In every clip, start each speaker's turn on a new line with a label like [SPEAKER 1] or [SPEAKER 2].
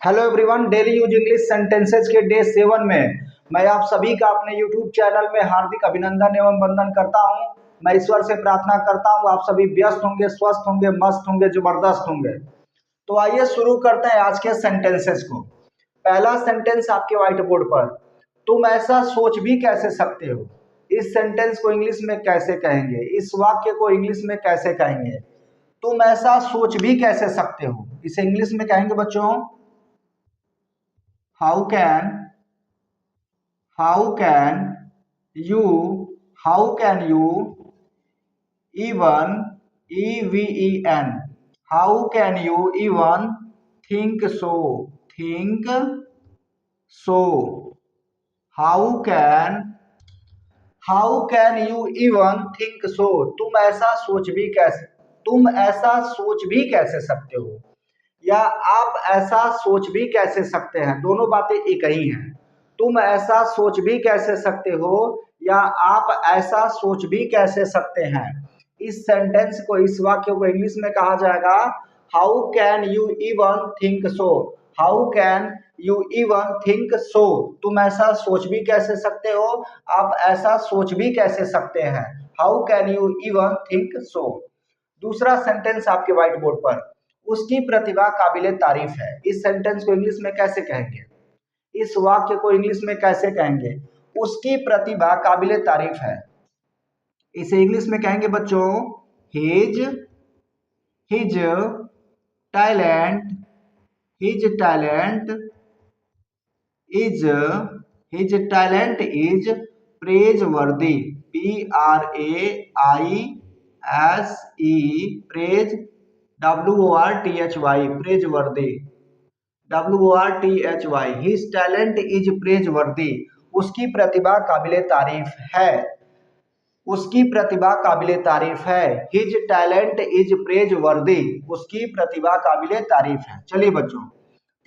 [SPEAKER 1] Hello everyone, daily use English sentences के day 7 में मैं आप सभी का अपने यूट्यूब चैनल में हार्दिक अभिनंदन एवं वंदन करता हूं। मैं ईश्वर से प्रार्थना करता हूं आप सभी व्यस्त होंगे, स्वस्थ होंगे, मस्त होंगे, जबरदस्त होंगे। तो आइए शुरू करते हैं आज के सेंटेंसेस को। पहला सेंटेंस आपके व्हाइट बोर्ड पर, तुम ऐसा सोच भी कैसे सकते हो। इस सेंटेंस को इंग्लिश में कैसे कहेंगे, इस वाक्य को इंग्लिश में कैसे कहेंगे। तुम ऐसा सोच भी कैसे सकते हो, इसे इंग्लिश में कहेंगे बच्चों, how can how can you how can you even even how can you even think so how can you even think so। तुम ऐसा सोच भी कैसे सकते हो, या आप ऐसा सोच भी कैसे सकते हैं, दोनों बातें एक ही हैं। तुम ऐसा सोच भी कैसे सकते हो या आप ऐसा सोच भी कैसे सकते हैं। इस सेंटेंस को, इस वाक्य को इंग्लिश में कहा जाएगा, how can you even think so. How can you even think so. तुम ऐसा सोच भी कैसे सकते हो, आप ऐसा सोच भी कैसे सकते हैं। How can you even think so. दूसरा सेंटेंस आपके व्हाइट बोर्ड पर, उसकी प्रतिभा काबिले तारीफ है। इस सेंटेंस को इंग्लिश में कैसे कहेंगे, इस वाक्य को इंग्लिश में कैसे कहेंगे। उसकी प्रतिभा काबिले तारीफ है, इसे इंग्लिश में कहेंगे बच्चों, his his talent his talent is his talent is praise वर्दी। PRAISE प्रेज, WORTHY प्रेज वर्दी, WORTHY। His talent is praise वर्दी। उसकी प्रतिभा काबिले तारीफ है, उसकी प्रतिभा काबिले तारीफ है। हिज टैलेंट इज प्रेज वर्दी, उसकी प्रतिभा काबिले तारीफ है। चलिए बच्चों,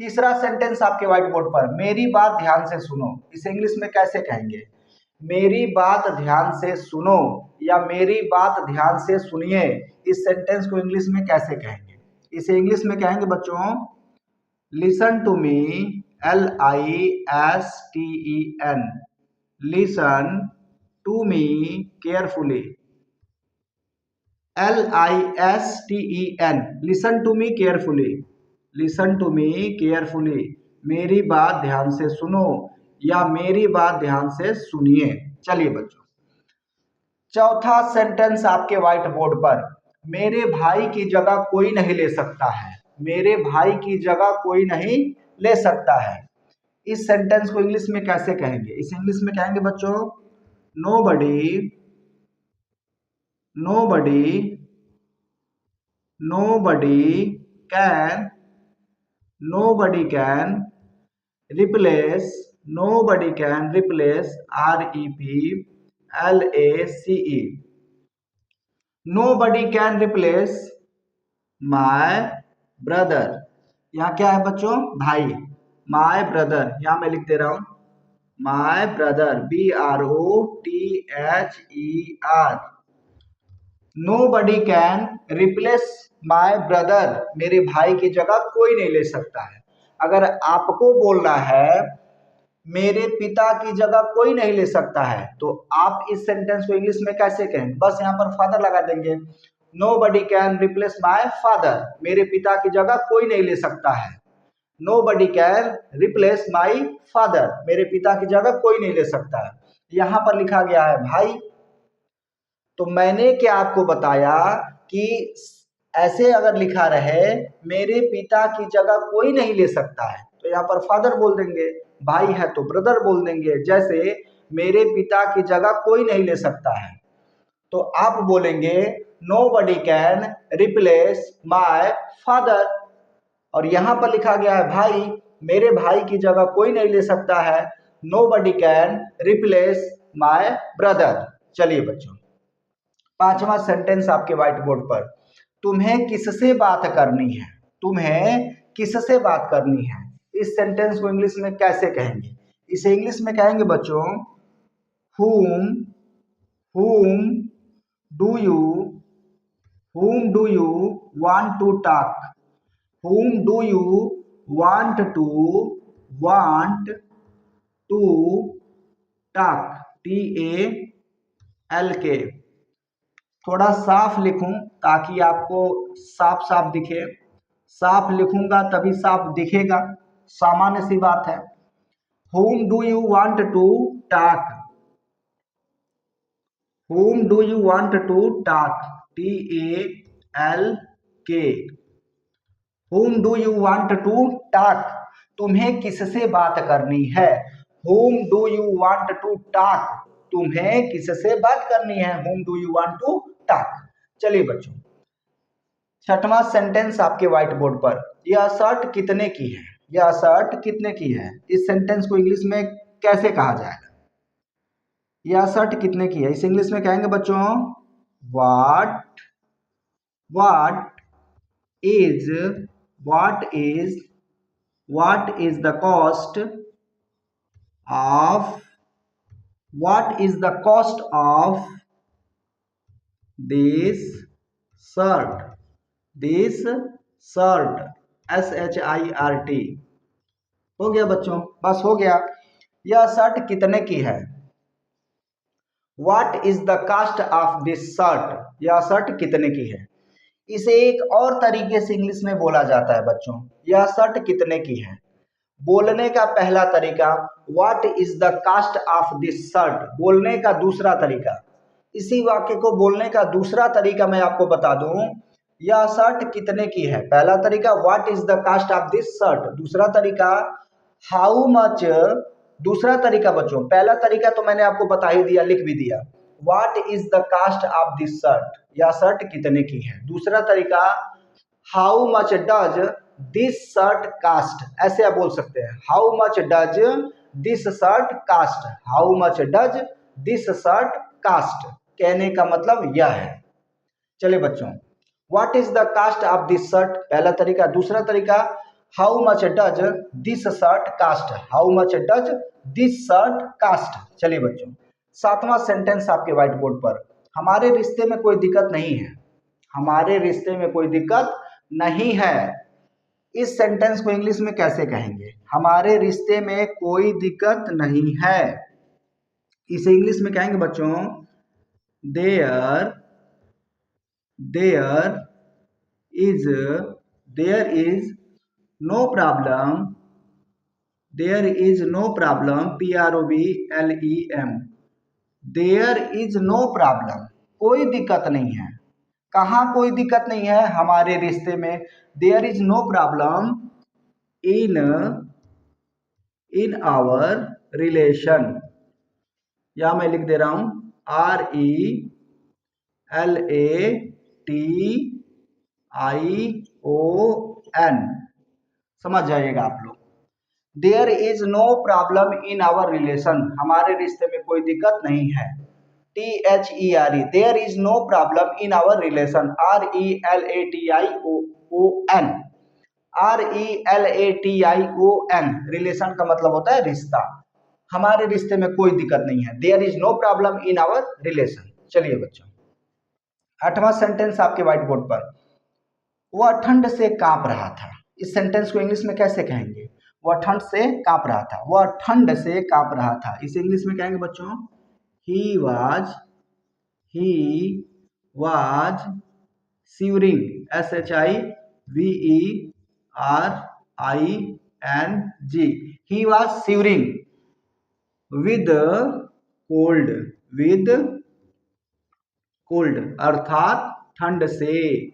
[SPEAKER 1] तीसरा सेंटेंस आपके व्हाइट बोर्ड पर, मेरी बात ध्यान से सुनो। इसे इंग्लिश में कैसे कहेंगे, मेरी बात ध्यान से सुनो या मेरी बात ध्यान से सुनिए। इस सेंटेंस को इंग्लिश में कैसे कहेंगे, इसे इंग्लिश में कहेंगे बच्चों, listen to me, LISTEN listen to me carefully, LISTEN listen to me carefully, listen to me carefully. मेरी बात ध्यान से सुनो या मेरी बात ध्यान से सुनिए। चलिए बच्चों, चौथा सेंटेंस आपके व्हाइट बोर्ड पर, मेरे भाई की जगह कोई नहीं ले सकता है। मेरे भाई की जगह कोई नहीं ले सकता है। इस सेंटेंस को इंग्लिश में कैसे कहेंगे, इसे इंग्लिश में कहेंगे बच्चों, nobody nobody nobody can nobody can replace nobody can replace REPLACE nobody can replace my brother। यहाँ क्या है बच्चों, भाई, my brother। यहाँ मैं लिख दे रहा हूं, my brother BROTHER। nobody can replace my brother, मेरे भाई की जगह कोई नहीं ले सकता है। अगर आपको बोलना है मेरे पिता की जगह कोई नहीं ले सकता है, तो आप इस सेंटेंस को इंग्लिश में कैसे कहेंगे, बस यहाँ पर फादर लगा देंगे। nobody can replace my father, मेरे पिता की जगह कोई नहीं ले सकता है। nobody can replace my father, मेरे पिता की जगह कोई नहीं ले सकता है। यहाँ पर लिखा गया है भाई, तो मैंने क्या आपको बताया कि ऐसे अगर लिखा रहे मेरे पिता की जगह कोई नहीं ले सकता है, तो यहाँ पर फादर बोल देंगे, भाई है तो ब्रदर बोल देंगे। जैसे मेरे पिता की जगह कोई नहीं ले सकता है, तो आप बोलेंगे nobody can replace my father। और यहाँ पर लिखा गया है भाई, मेरे भाई की जगह कोई नहीं ले सकता है, nobody can replace my brother। चलिए बच्चों, पांचवा सेंटेंस आपके व्हाइट बोर्ड पर, तुम्हें किससे बात करनी है। तुम्हें किससे बात करनी है, इस सेंटेंस को इंग्लिश में कैसे कहेंगे, इसे इंग्लिश में कहेंगे बच्चों, whom whom do you want to talk, whom do you want to talk, TALK। थोड़ा साफ लिखूं ताकि आपको साफ साफ दिखे। साफ लिखूंगा तभी साफ दिखेगा, सामान्य सी बात है। whom do you want to talk, whom do you want to talk, TALK। whom do you want to talk, तुम्हें किससे बात करनी है। whom do you want to talk, तुम्हें किससे बात करनी है। whom do you want to talk। चलिए बच्चों, छठवां सेंटेंस आपके व्हाइट बोर्ड पर। यह शर्ट कितने की है, यह शर्ट कितने की है। इस सेंटेंस को इंग्लिश में कैसे कहा जाएगा। यह शर्ट कितने की है, इस इंग्लिश में कहेंगे बच्चों what is the cost of this shirt, SHIRT। हो गया बच्चों, बस हो गया। यह शर्ट कितने की है। What is the cost of this shirt, यह शर्ट कितने की है। इसे एक और तरीके से इंग्लिश में बोला जाता है बच्चों, यह शर्ट कितने की है। बोलने का पहला तरीका What is the cost of this shirt, बोलने का दूसरा तरीका। इसी वाक्य को बोलने का दूसरा तरीका मैं आपको बता दूं, यह शर्ट कितने की है। पहला तरीका What is the cost of this shirt, दूसरा तरीका How much। दूसरा तरीका बच्चों, पहला तरीका तो मैंने आपको बता ही दिया, लिख भी दिया। What is the cost of this shirt, यह शर्ट कितने की है। दूसरा तरीका How much does this shirt cost, ऐसे आप बोल सकते हैं How much does this shirt cost, How much does this shirt cost, कहने का मतलब यह है। चलिए बच्चों, What is the cost of this shirt, पहला तरीका। दूसरा तरीका How much does this shirt cost, How much does this shirt cost। चलिए बच्चों, सातवां सेंटेंस आपके व्हाइट बोर्ड पर। हमारे रिश्ते में कोई दिक्कत नहीं है, हमारे रिश्ते में कोई दिक्कत नहीं है। इस सेंटेंस को इंग्लिश में कैसे कहेंगे। हमारे रिश्ते में कोई दिक्कत नहीं है, इसे इंग्लिश में कहेंगे बच्चों there is no problem, PROBLEM, there is no problem, कोई दिक्कत नहीं है। कहाँ कोई दिक्कत नहीं है, हमारे रिश्ते में। there is no problem in our relation, या मैं लिख दे रहा हूं RELATION, समझ जाइएगा आप लोग। There is no problem in our relation, हमारे रिश्ते में कोई दिक्कत नहीं है। THERE, there is no problem in our relation, RELATION, relation का मतलब होता है रिश्ता। हमारे रिश्ते में कोई दिक्कत नहीं है, there is no problem in our relation. चलिए बच्चों, आठवां सेंटेंस आपके व्हाइट बोर्ड पर। वह ठंड से कांप रहा था, इस सेंटेंस को इंग्लिश में कैसे कहेंगे। वह ठंड से कांप रहा था, वह ठंड से कांप रहा था, इसे इंग्लिश में कहेंगे बच्चों he was shivering, SHIVERING, he was shivering with cold, अर्थात ठंड से।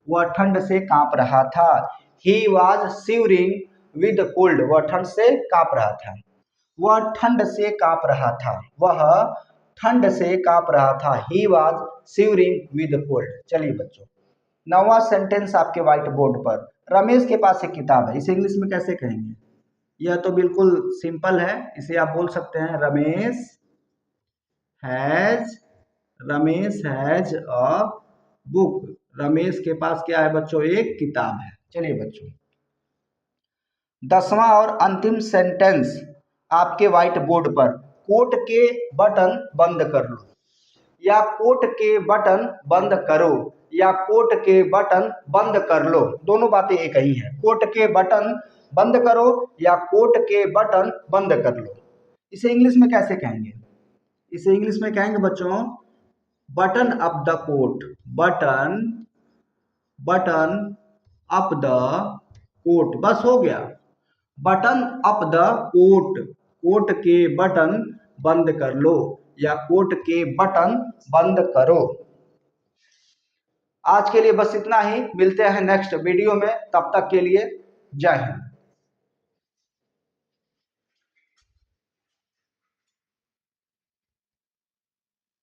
[SPEAKER 1] वह ठंड से कांप रहा था, he was shivering with cold, वह ठंड से कांप रहा था। वह ठंड से कांप रहा था, वह ठंड से कांप रहा था, he was shivering with cold। चलिए बच्चों, नौवां सेंटेंस आपके व्हाइट बोर्ड पर। रमेश के पास एक किताब है, इसे इंग्लिश में कैसे कहेंगे। यह तो बिल्कुल सिंपल है, इसे आप बोल सकते हैं Ramesh has a book, Ramesh के पास क्या है बच्चों, एक किताब है। चलिए बच्चों, दसवां और अंतिम सेंटेंस आपके व्हाइट बोर्ड पर। कोट के बटन बंद कर लो, या कोट के बटन बंद करो, या कोट के बटन बंद कर लो, दोनों बातें एक ही है। कोट के बटन बंद करो या कोट के बटन बंद कर लो। इसे इंग्लिश में कैसे कहेंगे? इसे इंग्लिश में कहेंगे बच्चों button up the coat, button button up the coat. बस हो गया, button up the coat, coat के बटन बंद कर लो या कोट के बटन बंद करो। आज के लिए बस इतना ही, मिलते हैं नेक्स्ट वीडियो में, तब तक के लिए जय हिंद।